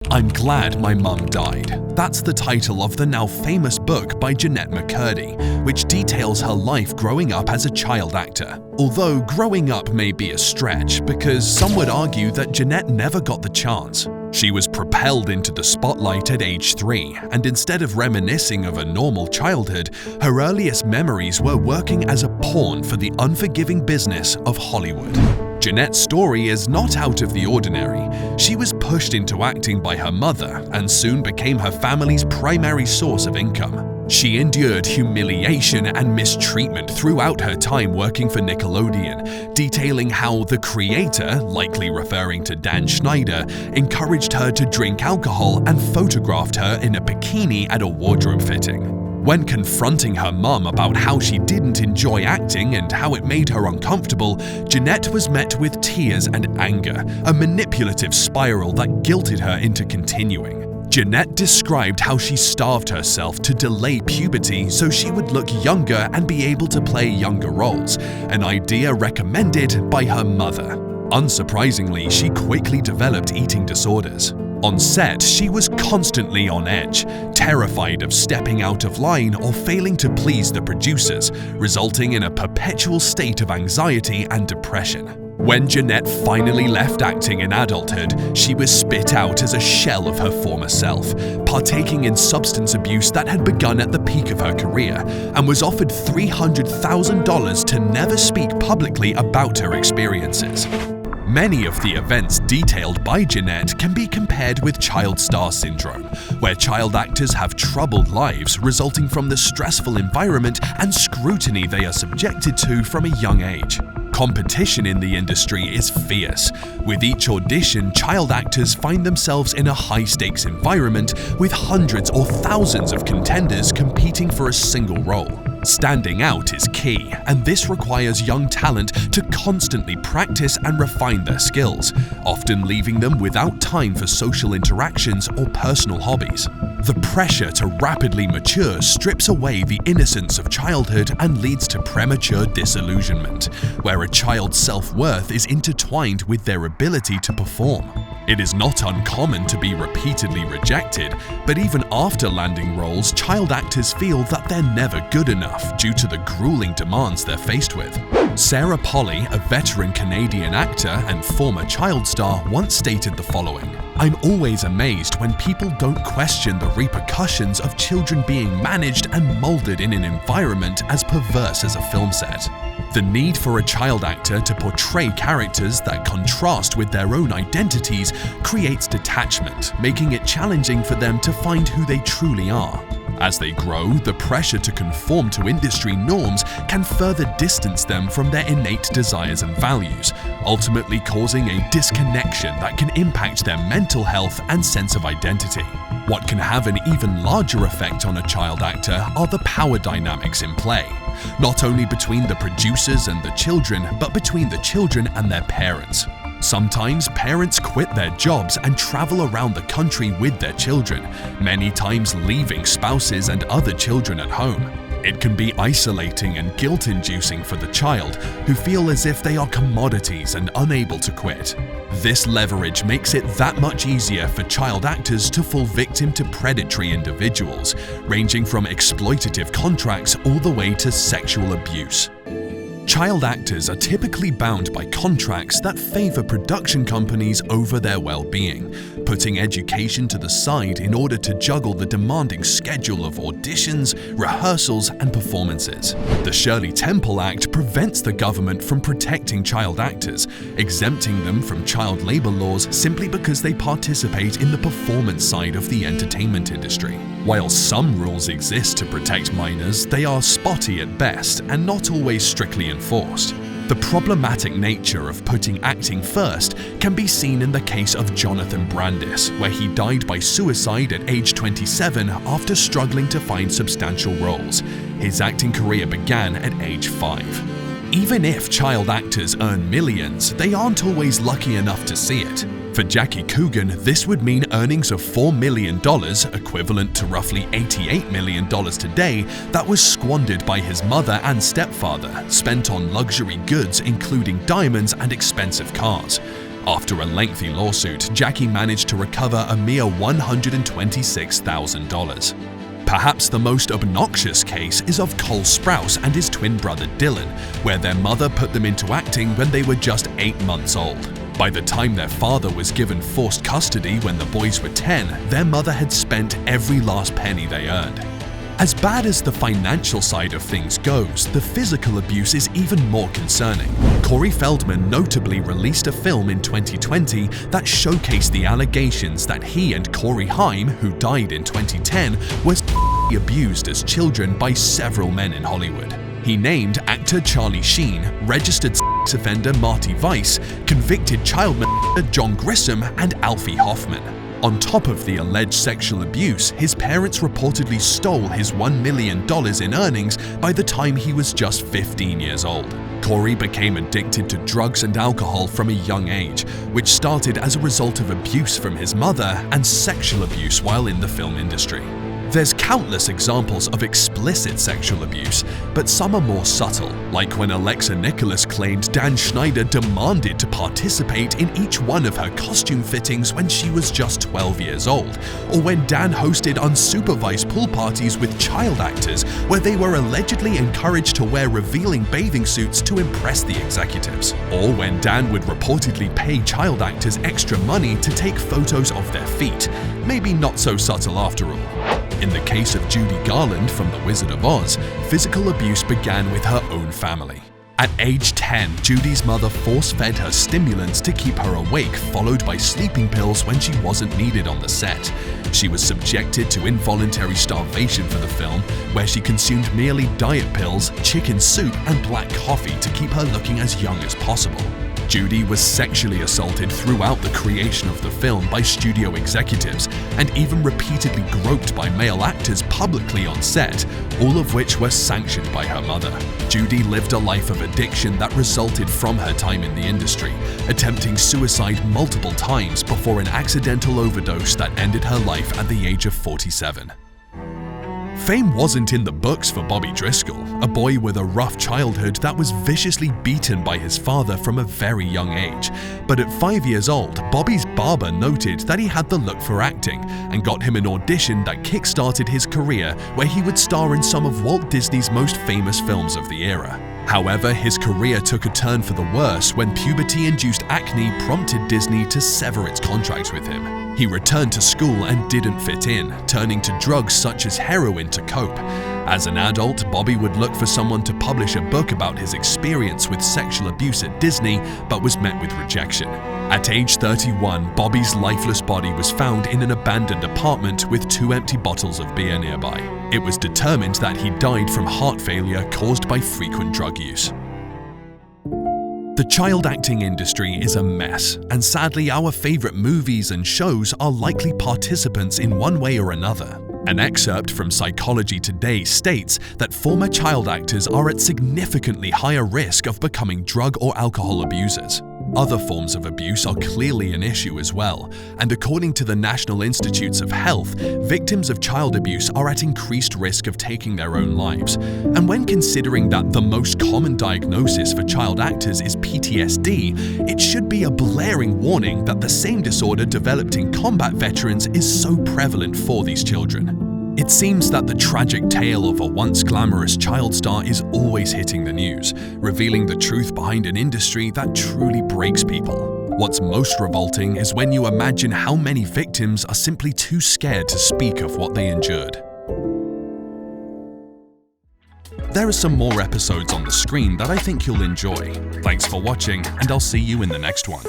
I'm Glad My Mum Died. That's the title of the now famous book by Jeanette McCurdy, which details her life growing up as a child actor. Although growing up may be a stretch, because some would argue that Jeanette never got the chance. She was propelled into the spotlight at age 3, and instead of reminiscing of a normal childhood, her earliest memories were working as a pawn for the unforgiving business of Hollywood. Jeanette's story is not out of the ordinary. She was pushed into acting by her mother and soon became her family's primary source of income. She endured humiliation and mistreatment throughout her time working for Nickelodeon, detailing how the creator, likely referring to Dan Schneider, encouraged her to drink alcohol and photographed her in a bikini at a wardrobe fitting. When confronting her mum about how she didn't enjoy acting and how it made her uncomfortable, Jeanette was met with tears and anger, a manipulative spiral that guilted her into continuing. Jeanette described how she starved herself to delay puberty so she would look younger and be able to play younger roles, an idea recommended by her mother. Unsurprisingly, she quickly developed eating disorders. On set, she was constantly on edge, terrified of stepping out of line or failing to please the producers, resulting in a perpetual state of anxiety and depression. When Jeanette finally left acting in adulthood, she was spit out as a shell of her former self, partaking in substance abuse that had begun at the peak of her career, and was offered $300,000 to never speak publicly about her experiences. Many of the events detailed by Jeanette can be compared with child star syndrome, where child actors have troubled lives resulting from the stressful environment and scrutiny they are subjected to from a young age. Competition in the industry is fierce. With each audition, child actors find themselves in a high-stakes environment with hundreds or thousands of contenders competing for a single role. Standing out is key, and this requires young talent to constantly practice and refine their skills, often leaving them without time for social interactions or personal hobbies. The pressure to rapidly mature strips away the innocence of childhood and leads to premature disillusionment, where a child's self-worth is intertwined with their ability to perform. It is not uncommon to be repeatedly rejected, but even after landing roles, child actors feel that they're never good enough due to the grueling demands they're faced with. Sarah Polley, a veteran Canadian actor and former child star, once stated the following: "I'm always amazed when people don't question the repercussions of children being managed and molded in an environment as perverse as a film set. The need for a child actor to portray characters that contrast with their own identities creates detachment, making it challenging for them to find who they truly are. As they grow, the pressure to conform to industry norms can further distance them from their innate desires and values, ultimately causing a disconnection that can impact their mental health and sense of identity. What can have an even larger effect on a child actor are the power dynamics in play, not only between the producers and the children, but between the children and their parents. Sometimes parents quit their jobs and travel around the country with their children, many times leaving spouses and other children at home. It can be isolating and guilt-inducing for the child, who feel as if they are commodities and unable to quit. This leverage makes it that much easier for child actors to fall victim to predatory individuals, ranging from exploitative contracts all the way to sexual abuse. Child actors are typically bound by contracts that favor production companies over their well-being, putting education to the side in order to juggle the demanding schedule of auditions, rehearsals, and performances. The Shirley Temple Act prevents the government from protecting child actors, exempting them from child labor laws simply because they participate in the performance side of the entertainment industry. While some rules exist to protect minors, they are spotty at best and not always strictly enforced. The problematic nature of putting acting first can be seen in the case of Jonathan Brandis, where he died by suicide at age 27 after struggling to find substantial roles. His acting career began at age 5. Even if child actors earn millions, they aren't always lucky enough to see it. For Jackie Coogan, this would mean earnings of $4 million, equivalent to roughly $88 million today, that was squandered by his mother and stepfather, spent on luxury goods including diamonds and expensive cars. After a lengthy lawsuit, Jackie managed to recover a mere $126,000. Perhaps the most obnoxious case is of Cole Sprouse and his twin brother Dylan, where their mother put them into acting when they were just 8 months old. By the time their father was given forced custody when the boys were 10, their mother had spent every last penny they earned. As bad as the financial side of things goes, the physical abuse is even more concerning. Corey Feldman notably released a film in 2020 that showcased the allegations that he and Corey Haim, who died in 2010, were abused as children by several men in Hollywood. He named actor Charlie Sheen, registered sex offender Marty Weiss, convicted child molester John Grissom, and Alfie Hoffman. On top of the alleged sexual abuse, his parents reportedly stole his $1 million in earnings by the time he was just 15 years old. Corey became addicted to drugs and alcohol from a young age, which started as a result of abuse from his mother and sexual abuse while in the film industry. There's countless examples of explicit sexual abuse, but some are more subtle, like when Alexa Nicholas claimed Dan Schneider demanded to participate in each one of her costume fittings when she was just 12 years old, or when Dan hosted unsupervised pool parties with child actors where they were allegedly encouraged to wear revealing bathing suits to impress the executives, or when Dan would reportedly pay child actors extra money to take photos of their feet. Maybe not so subtle after all. In the case of Judy Garland from The Wizard of Oz, physical abuse began with her own family. At age 10, Judy's mother force-fed her stimulants to keep her awake, followed by sleeping pills when she wasn't needed on the set. She was subjected to involuntary starvation for the film, where she consumed merely diet pills, chicken soup, and black coffee to keep her looking as young as possible. Judy was sexually assaulted throughout the creation of the film by studio executives and even repeatedly groped by male actors publicly on set, all of which were sanctioned by her mother. Judy lived a life of addiction that resulted from her time in the industry, attempting suicide multiple times before an accidental overdose that ended her life at the age of 47. Fame wasn't in the books for Bobby Driscoll, a boy with a rough childhood that was viciously beaten by his father from a very young age. But at 5 years old, Bobby's barber noted that he had the look for acting and got him an audition that kick-started his career, where he would star in some of Walt Disney's most famous films of the era. However, his career took a turn for the worse when puberty-induced acne prompted Disney to sever its contract with him. He returned to school and didn't fit in, turning to drugs such as heroin to cope. As an adult, Bobby would look for someone to publish a book about his experience with sexual abuse at Disney, but was met with rejection. At age 31, Bobby's lifeless body was found in an abandoned apartment with 2 empty bottles of beer nearby. It was determined that he died from heart failure caused by frequent drug use. The child acting industry is a mess, and sadly our favorite movies and shows are likely participants in one way or another. An excerpt from Psychology Today states that former child actors are at significantly higher risk of becoming drug or alcohol abusers. Other forms of abuse are clearly an issue as well, and according to the National Institutes of Health, victims of child abuse are at increased risk of taking their own lives. And when considering that the most common diagnosis for child actors is PTSD, it should be a blaring warning that the same disorder developed in combat veterans is so prevalent for these children. It seems that the tragic tale of a once glamorous child star is always hitting the news, revealing the truth behind an industry that truly breaks people. What's most revolting is when you imagine how many victims are simply too scared to speak of what they endured. There are some more episodes on the screen that I think you'll enjoy. Thanks for watching, and I'll see you in the next one.